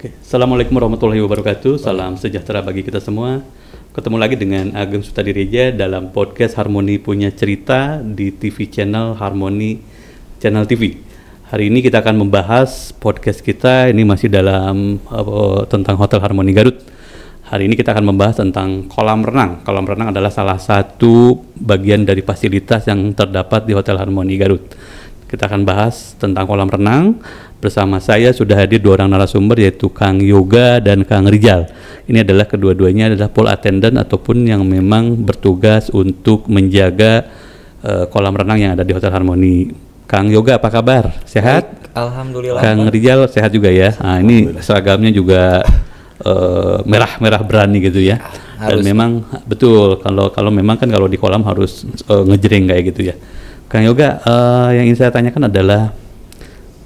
Oke, Assalamualaikum warahmatullahi wabarakatuh. Salam sejahtera bagi kita semua. Ketemu lagi dengan Ageng Sutadireja dalam podcast Harmoni Punya Cerita di TV channel Harmoni Channel TV. Hari ini kita akan membahas podcast kita ini masih dalam tentang Hotel Harmoni Garut. Hari ini kita akan membahas tentang kolam renang. Kolam renang adalah salah satu bagian dari fasilitas yang terdapat di Hotel Harmoni Garut. Kita akan bahas tentang kolam renang. Bersama saya sudah hadir dua orang narasumber, yaitu Kang Yoga dan Kang Rizal. Ini adalah kedua-duanya adalah pool attendant ataupun yang memang bertugas untuk menjaga kolam renang yang ada di Hotel Harmoni. Kang Yoga apa kabar? Sehat? Baik, alhamdulillah. Kang Rizal sehat juga ya. Nah, ini seragamnya juga merah-merah berani gitu ya. Dan memang betul kalau memang kan kalau di kolam harus ngejreng kayak gitu ya. Kang Yoga, yang ingin saya tanyakan adalah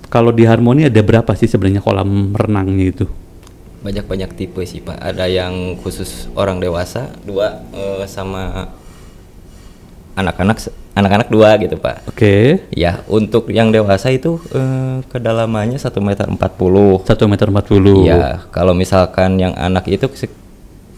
kalau di Harmoni ada berapa sih sebenarnya kolam renangnya itu? Banyak tipe sih Pak. Ada yang khusus orang dewasa, dua sama anak-anak dua gitu Pak. Oke. Ya, untuk yang dewasa itu kedalamannya 1,40 meter. 1,40 meter. Iya, kalau misalkan yang anak itu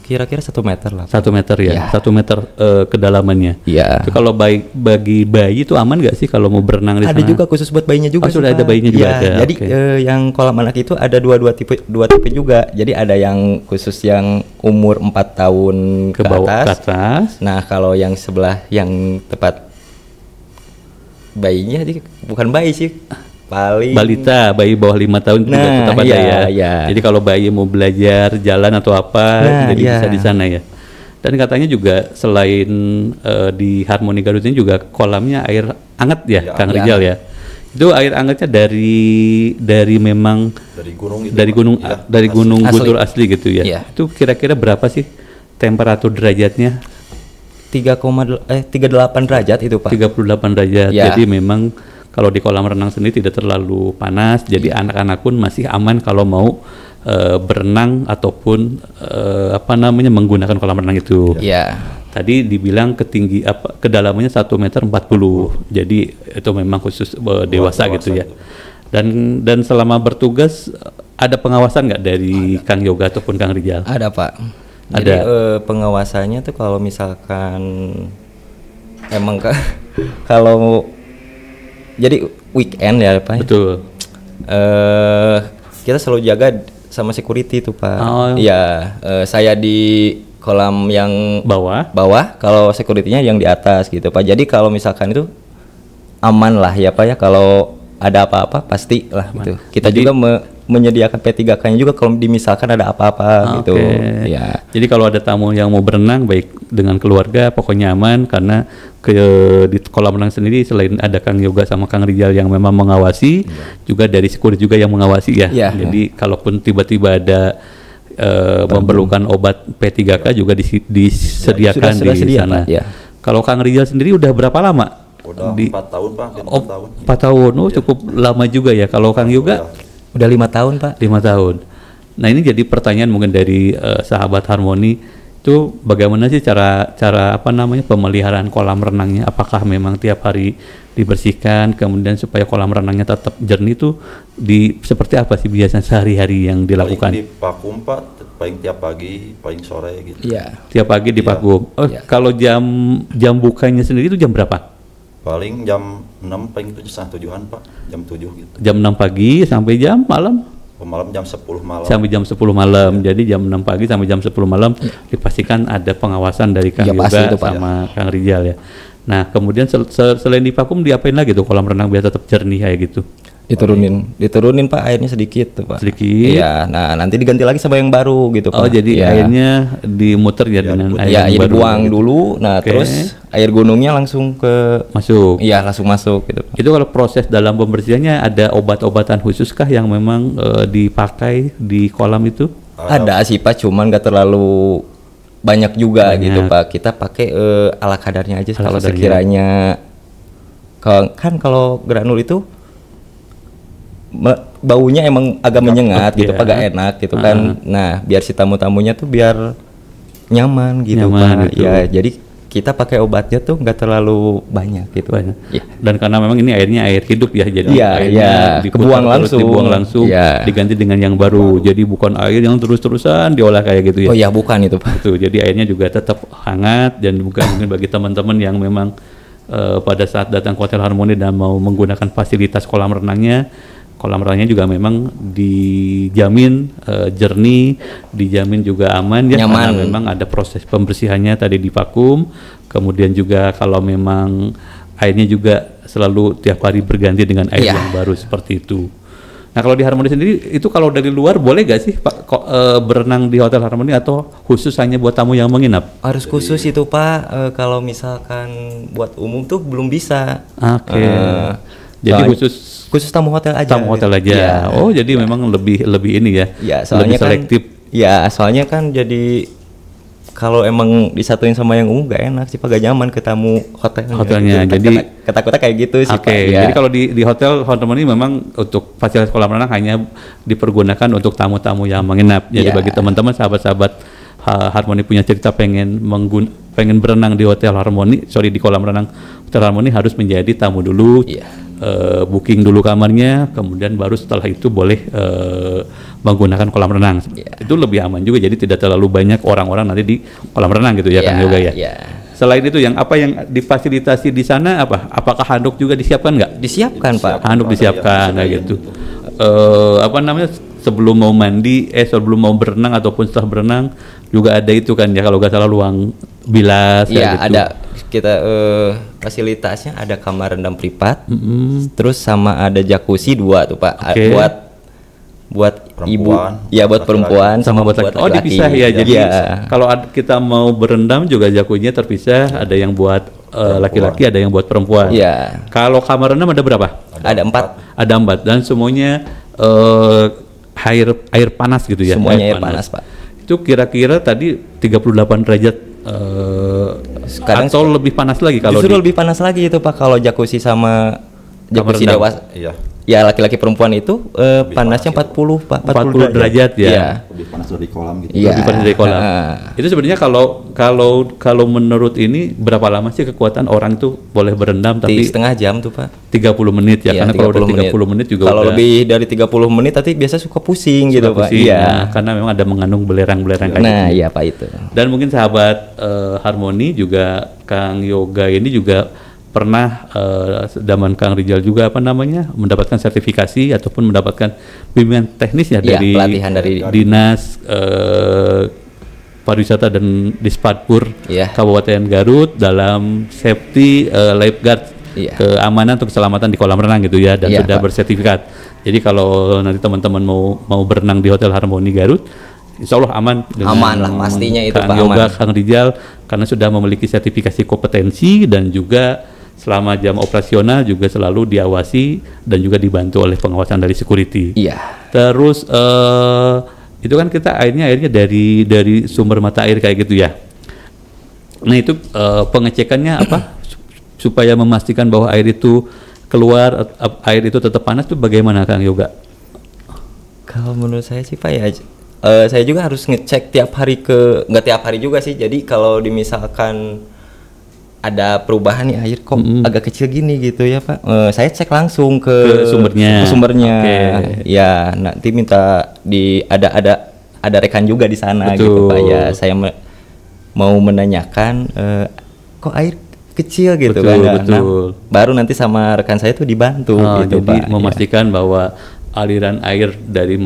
kira-kira 1 meter lah. 1 meter ya. 1 meter kedalamannya. Iya. Itu kalau bagi bayi itu aman nggak sih kalau mau berenang di sana? Ada juga khusus buat bayinya juga. Oh, sudah ada bayinya juga ada. Jadi yang kolam anak itu ada dua tipe juga. Jadi ada yang khusus yang umur 4 tahun ke bawah atas. ke atas. Nah, kalau yang sebelah yang tepat bayinya bukan bayi sih. Paling balita, bayi bawah 5 tahun juga tetap ada ya. Iya. Jadi kalau bayi mau belajar jalan atau apa, jadi bisa di sana ya. Dan katanya juga selain di Harmoni Garut ini juga kolamnya air hangat ya, Kang Rizal ya. Itu air hangatnya dari memang dari gunung Guntur asli gitu ya. Iya. Itu kira-kira berapa sih temperatur derajatnya? 38 derajat itu Pak. 38 derajat. Ya. Jadi memang kalau di kolam renang sendiri tidak terlalu panas, jadi anak-anak pun masih aman kalau mau berenang ataupun menggunakan kolam renang itu. Iya. Tadi dibilang kedalamannya 1,40 meter. Jadi itu memang khusus dewasa gitu ya. Dan selama bertugas ada pengawasan nggak dari Kang Yoga ataupun Kang Rizal? Ada Pak. Jadi pengawasannya tuh kalau misalkan emang kalau jadi weekend ya Pak. Betul. Kita selalu jaga sama security tuh Pak. Oh. Iya, saya di kolam yang bawah, kalau security-nya yang di atas gitu Pak. Jadi kalau misalkan itu aman lah ya Pak ya, kalau ada apa-apa pasti lah gitu. Kita juga menyediakan P3K-nya juga kalau misalkan ada apa-apa gitu. Ya. Jadi kalau ada tamu yang mau berenang baik dengan keluarga pokoknya aman, karena di kolam renang sendiri selain ada Kang Yoga sama Kang Rizal yang memang mengawasi, juga dari security juga yang mengawasi ya. Jadi kalaupun tiba-tiba ada memerlukan obat P3K juga disediakan di sana. Ya. Kalau Kang Rizal sendiri udah berapa lama? Udah 4 tahun Pak. 4 tahun. 4 tahun. Cukup lama juga ya. Kalau Kang Yoga udah 5 tahun Pak. 5 tahun. Nah, ini jadi pertanyaan mungkin dari sahabat Harmoni, itu bagaimana sih cara pemeliharaan kolam renangnya? Apakah memang tiap hari dibersihkan, kemudian supaya kolam renangnya tetap jernih itu seperti apa sih biasanya sehari-hari yang dilakukan? Paling divakum Pak, paling tiap pagi, paling sore gitu. Iya. Tiap pagi divakum. Kalau jam bukanya sendiri itu jam berapa? Paling jam 6 paling 7:30 Pak, jam 7 gitu. Jam 6 pagi sampai jam malam? Malam jam 10 malam. Sampai jam 10 malam. Jadi jam 6 pagi sampai jam 10 malam dipastikan ada pengawasan dari Kang Yoga sama Kang Rizal ya. Nah, kemudian selain divakum diapain lagi tuh kolam renang biar tetap jernih kayak gitu? Diturunin Pak, airnya sedikit tuh Pak. Sedikit. Iya, nah nanti diganti lagi sama yang baru gitu Pak. Oh, jadi airnya dimuter ya dengan air yang baru. Dibuang dulu. Nah, terus air gunungnya langsung masuk. Iya, langsung masuk gitu Pak. Itu kalau proses dalam pembersihannya ada obat-obatan khususkah yang memang dipakai di kolam itu? Ada sih Pak, cuman nggak terlalu banyak juga gitu Pak. Kita pakai ala kadarnya aja kalau sekiranya kalau granul itu baunya emang agak menyengat gitu Pak, agak enak gitu kan. Nah, biar si tamu-tamunya tuh biar nyaman gitu Pak. Gitu. Ya, jadi kita pakai obatnya tuh nggak terlalu banyak gitu. Banyak. Ya. Dan karena memang ini airnya air hidup ya, jadi Iya, airnya kebuang langsung. dibuang langsung, Iya. diganti dengan yang baru. Jadi bukan air yang terus-terusan diolah kayak gitu ya. Oh ya, bukan itu Pak. Itu jadi airnya juga tetap hangat, dan bukan mungkin bagi teman-teman yang memang pada saat datang ke Hotel Harmony dan mau menggunakan fasilitas kolam renangnya juga memang dijamin jernih, dijamin juga aman ya, nyaman. karena memang ada proses pembersihannya tadi di vakum, kemudian juga kalau memang airnya juga selalu tiap hari berganti dengan air yang baru seperti itu. Nah kalau di Harmony sendiri itu kalau dari luar boleh gak sih Pak berenang di Hotel Harmony, atau khusus hanya buat tamu yang menginap? Harus khusus itu Pak, kalau misalkan buat umum tuh belum bisa. Oke. Jadi khusus tamu hotel aja. Tamu hotel aja. Ya. Oh, jadi memang lebih ini ya. Ya, soalnya lebih selektif. Soalnya kan jadi kalau emang disatuin sama yang umum gak enak sih Pak, gak nyaman ke tamu hotelnya. Gitu. Jadi kata-kata kayak gitu sih Pak. Ya. Jadi kalau di hotel Harmony memang untuk fasilitas kolam renang hanya dipergunakan untuk tamu-tamu yang menginap. Jadi bagi teman-teman sahabat-sahabat Harmony punya cerita pengen berenang di Hotel Harmony, di kolam renang Hotel Harmony, harus menjadi tamu dulu. Booking dulu kamarnya, kemudian baru setelah itu boleh menggunakan kolam renang. Itu lebih aman juga, jadi tidak terlalu banyak orang-orang nanti di kolam renang gitu ya, Kang Yoga ya. Selain itu yang difasilitasi di sana apa? Apakah handuk juga disiapkan nggak? Disiapkan Pak. Handuk disiapkan kayak gitu. Sebelum mau mandi, sebelum mau berenang ataupun setelah berenang juga ada itu kan ya, kalau nggak salah ruang bilas. Iya, gitu. Ada kita fasilitasnya, ada kamar rendam privat, terus sama ada jacuzzi 2 tuh Pak, buat perempuan, ibu, ya buat perempuan sama buat laki-laki. Oh dipisah ya, jadi kalau kita mau berendam juga jacuzzinya terpisah, ada yang buat laki-laki, ada yang buat perempuan. Iya. Kalau kamar rendam ada berapa? Ada 4. Ada 4 dan semuanya air panas gitu ya. Semuanya air panas Pak. Itu kira-kira tadi 38 derajat atau lebih panas lagi kalau justru lebih panas lagi itu Pak, kalau jacuzzi sama jacuzzi dewasa. Iya. Ya laki-laki perempuan itu panasnya 40 Pak, 40 derajat ya. Iya. Lebih panas dari kolam gitu. Iya. Lebih panas dari kolam. Itu sebenarnya kalau menurut ini berapa lama sih kekuatan orang itu boleh berendam? Tapi setengah jam tuh Pak. 30 menit ya, karena kalau udah 30 menit juga kalau lebih dari 30 menit nanti biasa suka pusing gitu Pak. Iya. Nah, karena memang ada mengandung belerang-belerang kayak Nah, gitu. iya Pak itu. Dan mungkin sahabat Harmony juga Kang Yoga ini juga pernah zaman Kang Rizal juga mendapatkan sertifikasi ataupun mendapatkan bimbingan teknis ya dari pelatihan dari Dinas Pariwisata dan Dispatpur Kabupaten Garut dalam safety lifeguard, keamanan untuk keselamatan di kolam renang gitu ya, dan sudah bersertifikat. Jadi kalau nanti teman-teman mau berenang di Hotel Harmony Garut, insya Allah aman lah pastinya itu Kang Pak, Yoga, aman. Kang Rizal, karena sudah memiliki sertifikasi kompetensi dan juga selama jam operasional juga selalu diawasi dan juga dibantu oleh pengawasan dari security. Iya. Terus itu kan kita airnya dari sumber mata air kayak gitu ya. Nah itu pengecekannya apa supaya memastikan bahwa air itu keluar, air itu tetap panas tuh bagaimana Kang Yoga? Kalau menurut saya sih Pak ya, saya juga harus ngecek tiap hari nggak tiap hari juga sih. Jadi kalau misalkan ada perubahan nih air kok agak kecil gini gitu ya Pak, saya cek langsung ke sumbernya. Ya nanti minta ada rekan juga di sana. Betul. Gitu Pak ya, saya mau menanyakan kok air kecil gitu. Betul, kan. Nah, baru nanti sama rekan saya tuh dibantu gitu jadi Pak. Memastikan bahwa aliran air dari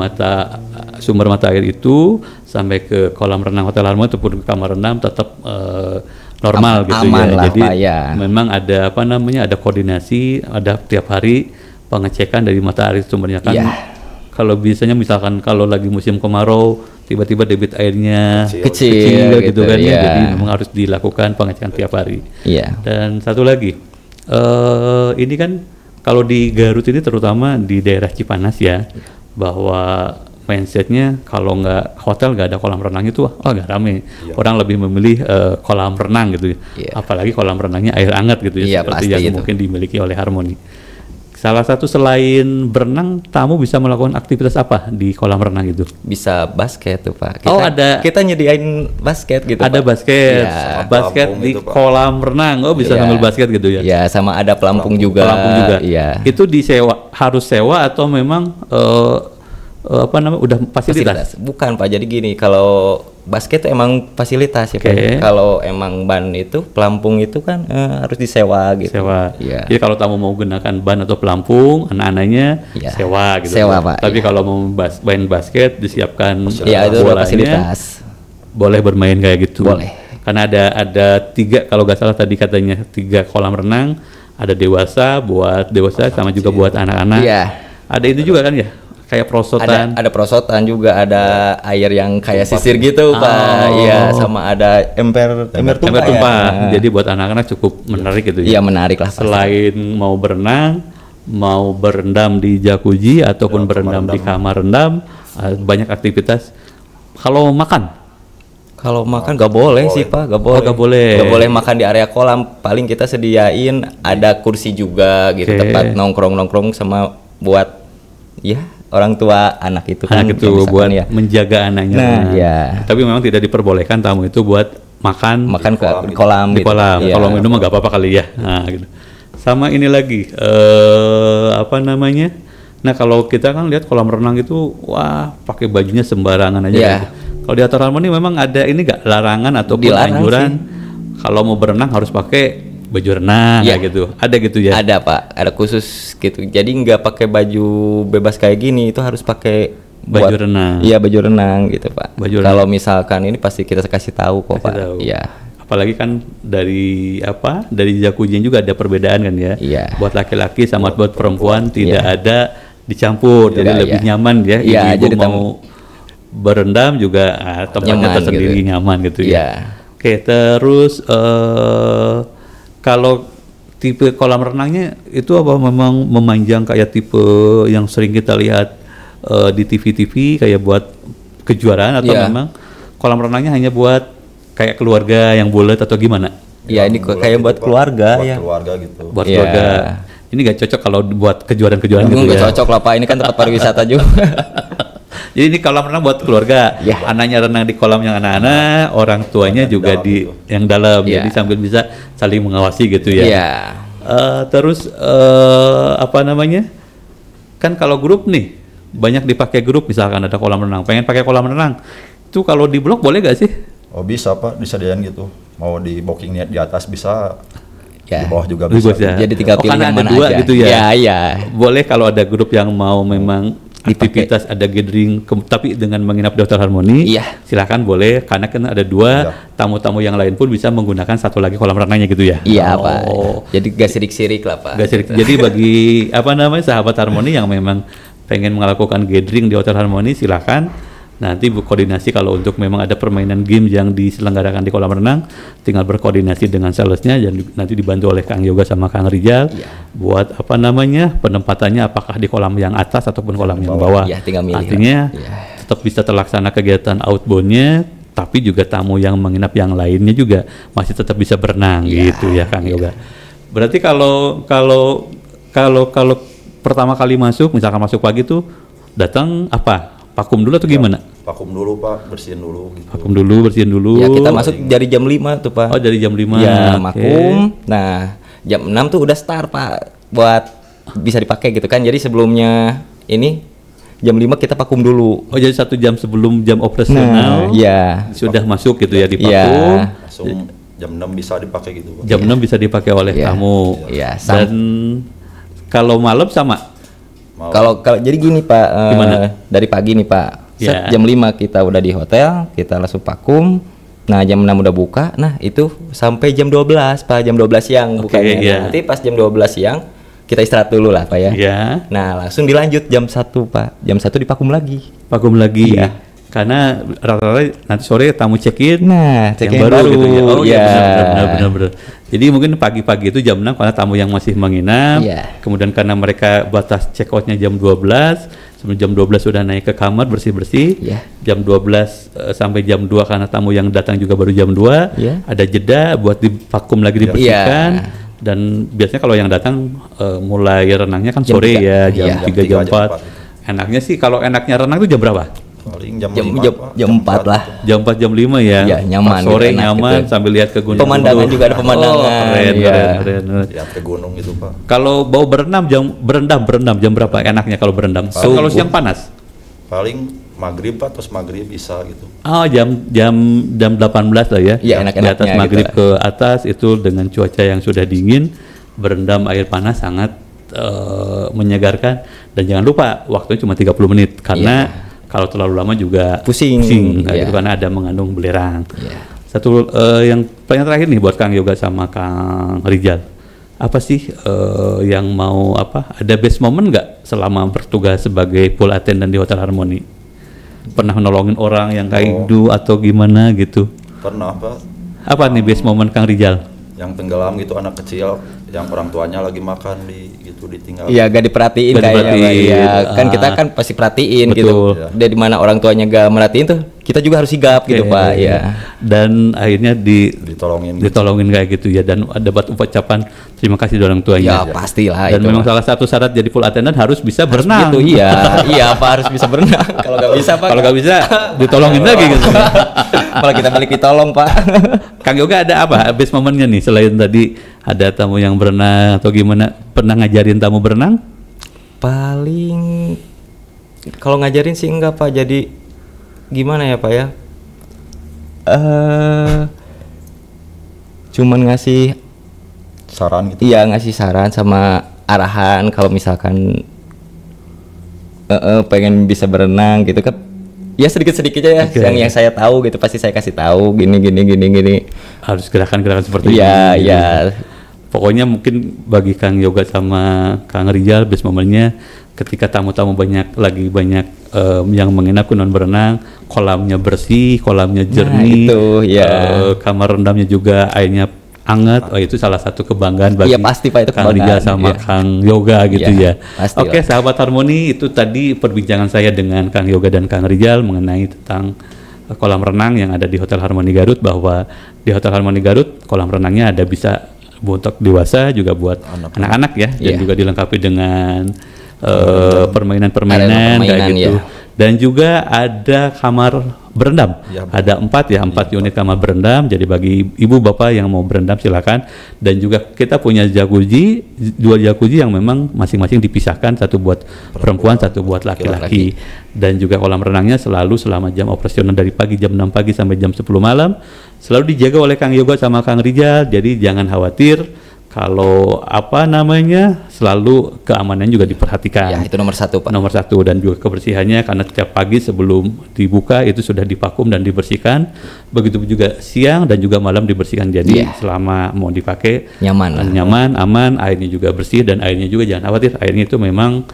sumber mata air itu sampai ke kolam renang Hotel Harmony ataupun ke kamar renang tetap normal gitu ya. Jadi Pak, ya. Memang ada ada koordinasi, ada tiap hari pengecekan dari mata air sumbernya kan. Kalau biasanya misalkan kalau lagi musim kemarau tiba-tiba debit airnya kecil gitu kan ya. Jadi memang harus dilakukan pengecekan tiap hari. Dan satu lagi ini kan kalau di Garut ini terutama di daerah Cipanas ya, bahwa mindsetnya kalau hotel nggak ada kolam renang itu nggak rame. Orang lebih memilih kolam renang gitu, apalagi kolam renangnya air hangat gitu ya, seperti yang mungkin dimiliki oleh Harmony. Salah satu selain berenang, tamu bisa melakukan aktivitas apa di kolam renang itu? Bisa basket tuh Pak. Kita nyediain basket gitu. Ada Pak. basket, Ya. basket di itu, Pak. kolam renang. Oh bisa Ya. sambil basket gitu ya? Ya, sama ada pelampung juga. Pelampung juga. Iya. Itu harus sewa atau memang udah fasilitas? Bukan Pak. Jadi gini, kalau basket itu emang fasilitas ya Pak. Oke. Kalau emang ban itu, pelampung itu kan harus disewa gitu. Sewa. Iya. Jadi kalau tamu mau gunakan ban atau pelampung, anak-anaknya Iya. sewa gitu. Sewa, Pak, Tapi iya. kalau mau main basket disiapkan Ya, itu udah bolanya, fasilitas. boleh bermain kayak gitu. Boleh. Karena ada 3 kalau nggak salah tadi katanya 3 kolam renang, ada dewasa sama juga buat anak-anak. Iya. Ada itu juga kan ya? Kayak prosotan. Ada prosotan juga, ada air yang kayak sisir gitu Pak. Iya, sama ada ember tumpah. Ember tumpah. Ya. Jadi buat anak-anak cukup menarik gitu ya. Iya, menarik lah. Pak. Selain mau berenang, mau berendam di jacuzzi ataupun berendam di kamar rendam, banyak aktivitas. Kalau makan Nggak boleh sih Pak, nggak boleh. nggak boleh. Nggak boleh makan di area kolam. Paling kita sediain ada kursi juga gitu, Oke. tempat nongkrong sama buat ya orang tua anak itu kan. anak itu yang misalkan buat ya. menjaga anaknya. Nah, ya. Tapi memang tidak diperbolehkan tamu itu buat makan Makan ke kolam di gitu. kolam. Iya. Kalau minum mah nggak apa-apa kali ya. Nah, gitu. Sama ini lagi Nah, kalau kita kan lihat kolam renang itu wah pakai bajunya sembarangan aja Iya. gitu. Kalau di Hotel Harmoni memang ada ini nggak larangan ataupun Dilarang anjuran kalau mau berenang harus pakai baju renang Iya. kayak gitu. Ada gitu ya. Ada Pak, ada khusus gitu. Jadi nggak pakai baju bebas kayak gini, itu harus pakai Baju renang. Iya, baju renang gitu Pak. Baju renang. Kalau misalkan ini pasti kita kasih tahu kok Kasih Pak. tahu. Iya. Apalagi kan dari jacuzzi juga ada perbedaan kan ya. Iya. Buat laki-laki sama buat perempuan tidak ada dicampur, jadi Tidak, lebih iya. nyaman ya. Iya, Ibu-ibu jadi mau berendam juga tempatnya Nyaman tersendiri gitu. nyaman gitu Iya. ya. Oke, terus kalau tipe kolam renangnya itu apa memang memanjang kayak tipe yang sering kita lihat di TV-TV kayak buat kejuaraan atau Iya. memang kolam renangnya hanya buat kayak keluarga yang bulat atau gimana? Iya, ini Buat kayak gitu, buat Pak. keluarga Buat ya. keluarga gitu. Buat Iya. keluarga. Ini gak cocok kalau buat kejuaraan-kejuaraan gitu Nggak ya. cocok lah Pak, ini kan tempat pariwisata juga. Jadi ini kolam renang buat keluarga. Ya. Anaknya renang di kolam yang anak-anak, orang tuanya Yang juga dalam di gitu. yang dalam. Ya. Jadi sambil bisa saling mengawasi gitu ya. Iya. Terus kan kalau grup nih banyak dipakai grup, misalkan ada kolam renang, pengen pakai kolam renang, itu kalau di blok boleh gak sih? Oh bisa Pak, disediain gitu. Mau di booking di atas bisa, Ya. di bawah juga Di bisa. bawah ya. Jadi tinggal pilih karena yang ada mana dua aja. gitu ya? Iya, iya. Boleh kalau ada grup yang mau memang Dipakai. aktivitas ada gathering, tapi dengan menginap di Hotel Harmoni, Iya. silakan boleh, karena kan ada 2 Iya. tamu-tamu yang lain pun bisa menggunakan satu lagi kolam renangnya gitu ya. Iya Oh. Pak. Jadi gak sirik-sirik lah Pak. Gak sirik. Jadi bagi sahabat Harmoni yang memang pengen melakukan gathering di Hotel Harmoni, silakan. Nanti koordinasi kalau untuk memang ada permainan game yang diselenggarakan di kolam renang, tinggal berkoordinasi dengan salesnya dan nanti dibantu oleh Kang Yoga sama Kang Rijal buat penempatannya apakah di kolam yang atas ataupun kolam yang bawah. Iya, tinggal milih. Artinya Iya. tetap bisa terlaksana kegiatan outboundnya, tapi juga tamu yang menginap yang lainnya juga masih tetap bisa berenang gitu ya Kang Yoga. Berarti kalau pertama kali misalkan masuk pagi tuh datang apa? Vakum dulu atau gimana? Vakum dulu Pak, bersihin dulu gitu. Vakum dulu, bersihin dulu. Ya kita masuk dari jam 5 tuh Pak. Oh, dari jam 5. Ya, Oke. vakum. Nah, jam 6 tuh udah start Pak buat bisa dipakai gitu kan. Jadi sebelumnya ini jam 5 kita vakum dulu. Oh, jadi 1 jam sebelum jam Nah, operasional iya. sudah masuk gitu ya di Iya. vakum. Langsung jam 6 bisa dipakai gitu Pak. Jam 6 bisa dipakai oleh Iya. tamu. Iya, Dan kalau malam sama. Mau Kalau jadi gini Pak, Gimana? dari pagi nih Pak. Ya. Jam 5 kita udah di hotel, kita langsung vakum. Nah, jam 6 udah buka. Nah, itu sampai jam 12 Pak, jam 12 siang Oke, bukanya. iya. Nanti pas jam 12 siang kita istirahat dulu lah Pak ya. Ya, Nah, langsung dilanjut jam 1 Pak. Jam 1 divakum lagi. vakum lagi. Iya. Karena rata-rata nanti sore tamu check-in. Nah, yang check-in baru, baru. gitu ya. Oh iya, Iya. benar. Jadi mungkin pagi-pagi itu jam 6 karena tamu yang masih menginap. Iya. Kemudian karena mereka batas check out-nya jam 12, sebelum jam 12 sudah naik ke kamar bersih-bersih. Iya. Jam 12 sampai jam 2 karena tamu yang datang juga baru jam 2. Iya. Ada jeda buat divakum lagi dibersihkan. Dan biasanya kalau yang datang mulai renangnya kan sore ya, jam 3 jam 4. Enaknya sih kalau enaknya renang itu jam berapa? Paling jam 4 lah. Jam 4 jam 5 ya. Iya, nyaman. Pas sore gitu, nyaman gitu. sambil lihat ke gunung. Pemandangan juga ada pemandangan. Keren. Lihat ke gunung itu, Pak. Kalau mau berendam jam berapa enaknya kalau berendam? Kalau siang panas? Paling maghrib, Pak, terus maghrib bisa gitu. Oh, jam 18 lah ya. Iya, Di atas enak-enaknya maghrib gitu. ke atas itu dengan cuaca yang sudah dingin, berendam air panas sangat menyegarkan. Dan jangan lupa waktunya cuma 30 menit karena kalau terlalu lama juga pusing gitu, karena ada mengandung belerang. Iya. Satu yang paling terakhir nih buat Kang Yoga sama Kang Rijal, apa sih yang mau ada best moment nggak selama bertugas sebagai pool attendant di Hotel Harmony? Pernah nolongin orang yang kaidu atau gimana gitu? Pernah, Pak. Apa nih best moment Kang Rijal? Yang tenggelam gitu, anak kecil yang orang tuanya lagi makan ditinggal. Iya, gak diperhatiin kayaknya. Iya, kan kita kan pasti perhatiin. Betul. Gitu. Dari mana orang tuanya gak merhatiin tuh, kita juga harus sigap gitu, Pak. Iya. Dan akhirnya ditolongin kayak gitu ya, dan ada ucapan terima kasih dari orang tuanya. Ya, pastilah. Dan memang salah satu syarat jadi pool attendant harus bisa berenang. Gitu, iya, Pak, harus bisa berenang. Kalau nggak bisa, Pak. Kalau nggak bisa, ditolongin lagi gitu. Kalau kita balik ditolong, Pak. Kang Yoga ada apa best momennya nih selain tadi ada tamu yang berenang atau gimana? Pernah ngajarin tamu berenang? Paling kalau ngajarin sih enggak, Pak. Jadi gimana ya, Pak ya? Cuman ngasih saran gitu. Iya, ngasih saran sama arahan kalau misalkan pengen bisa berenang gitu kan. Ya sedikit-sedikit aja ya, yang saya tahu gitu pasti saya kasih tahu gini. Harus gerakan-gerakan seperti ini. Iya. Pokoknya mungkin bagi Kang Yoga sama Kang Rijal best momennya ketika tamu-tamu banyak yang menginap non berenang, kolamnya bersih, kolamnya jernih, kamar rendamnya juga airnya hangat. Itu salah satu kebanggaan bagi pasti, Pak, itu Kang Rijal sama Kang Yoga gitu ya. Oke, sahabat Harmoni, itu tadi perbincangan saya dengan Kang Yoga dan Kang Rijal mengenai tentang kolam renang yang ada di Hotel Harmony Garut, bahwa di Hotel Harmony Garut kolam renangnya ada bisa untuk dewasa juga buat anak-anak ya, dan juga dilengkapi dengan permainan-permainan kayak gitu. Dan juga ada kamar berendam. Ada 4 unit kamar berendam. Jadi bagi ibu bapak yang mau berendam silakan. Dan juga kita punya jacuzzi, 2 jacuzzi yang memang masing-masing dipisahkan, satu buat perempuan, satu buat laki-laki. Dan juga kolam renangnya selalu selama jam operasional dari pagi jam 6 pagi sampai jam 10 malam selalu dijaga oleh Kang Yoga sama Kang Rijal. Jadi jangan khawatir. Kalau selalu keamanan juga diperhatikan. Ya, itu nomor 1, Pak. Nomor 1, dan juga kebersihannya karena setiap pagi sebelum dibuka itu sudah divakum dan dibersihkan. Begitu juga siang dan juga malam dibersihkan. Jadi selama mau dipakai nyaman, aman, airnya juga bersih, dan airnya juga jangan khawatir, airnya itu memang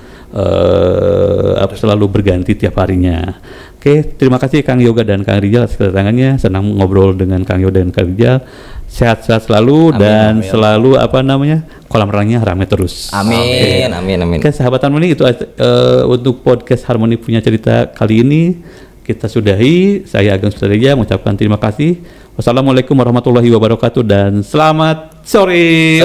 selalu berganti tiap harinya. Oke, terima kasih Kang Yoga dan Kang Rijal atas kedatangannya. Senang ngobrol dengan Kang Yoga dan Kang Rijal. Sehat-sehat selalu dan selalu kolam renangnya ramai terus. Amin. Oke, sahabat Harmoni, itu untuk podcast Harmoni Punya Cerita kali ini kita sudahi. Saya Ageng Sutarija mengucapkan terima kasih. Wassalamualaikum warahmatullahi wabarakatuh dan selamat sore.